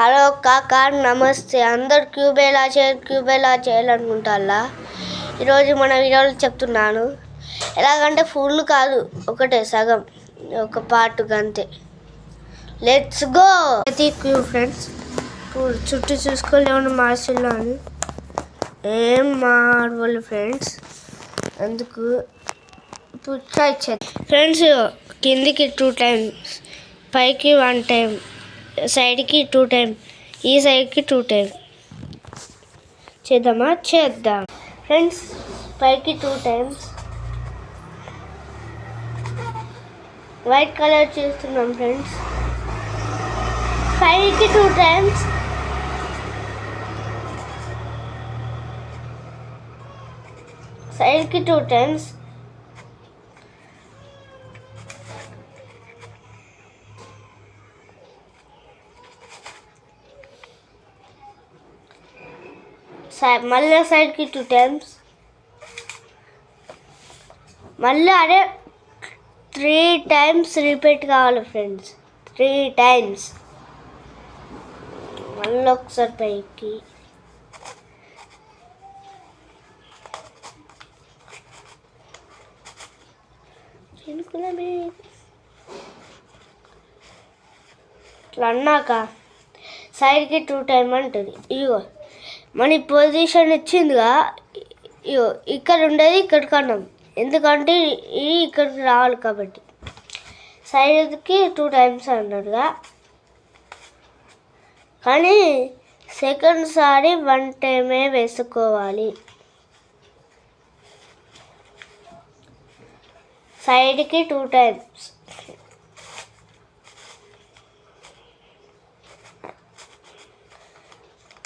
Hello కాకా నమస్తే. అందరు క్యూబ్ ఎలా చేయాలనుకుంటారా? ఈరోజు మన వీడియోలో చెప్తున్నాను. ఎలాగంటే ఫుల్ కాదు, ఒకటే సగం, ఒక పార్ట్ అంతే. Let's go. క్యూబ్ ఫ్రెండ్స్, చుట్టూ చూసుకోలేమని మార్చిలో అని ఏం మార్వల్ ఫ్రెండ్స్. అందుకు ఇప్పుడు ట్రై చేద్దాం ఫ్రెండ్స్. కిందికి 2 times, పైకి 1 time, సైడ్కి 2 times, ఈ సైడ్కి 2 times చేద్దాం ఫ్రెండ్స్. పైకి 2 times వైట్ కలర్ చేస్తున్నాం ఫ్రెండ్స్. పైకి 2 times, సైడ్కి 2 times, మళ్ళీ సైడ్కి 2 times, మళ్ళీ అదే 3 times రిపీట్ కావాలి ఫ్రెండ్స్. 3 times మళ్ళీ ఒకసారి పైకి, ఇట్లా అన్నాక సైడ్కి 2 times అంటుంది. ఇగో మన పొజిషన్ ఇచ్చిందిగా, ఇగో ఇక్కడ ఉండేది ఇక్కడికి అన్నాం, ఎందుకంటే ఇది ఇక్కడికి రావాలి కాబట్టి. సైడ్కి 2 times అన్నాడుగా, కానీ సెకండ్ సారి 1 time వేసుకోవాలి. సైడ్కి 2 times,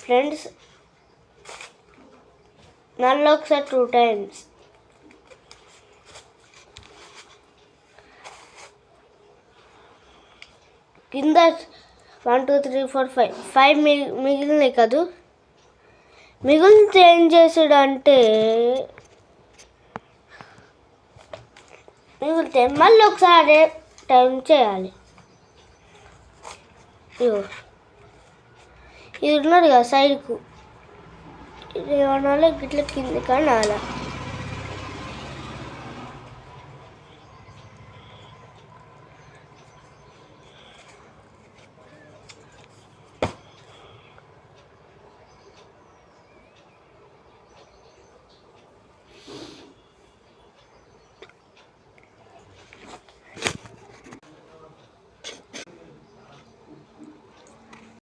ఫ్రెండ్స్. మళ్ళీ ఒకసారి 2 times, కింద 1 2 3 4 5 మిగిలినాయి కాదు. మిగిలితే ఏం చేసాడు అంటే, మిగిలితే మళ్ళీ ఒకసారి టైం చేయాలి. ఇది ఉన్నది కదా సైడ్కు, ఇది ఏమనాలి, గిట్ల కింది కానీ అలా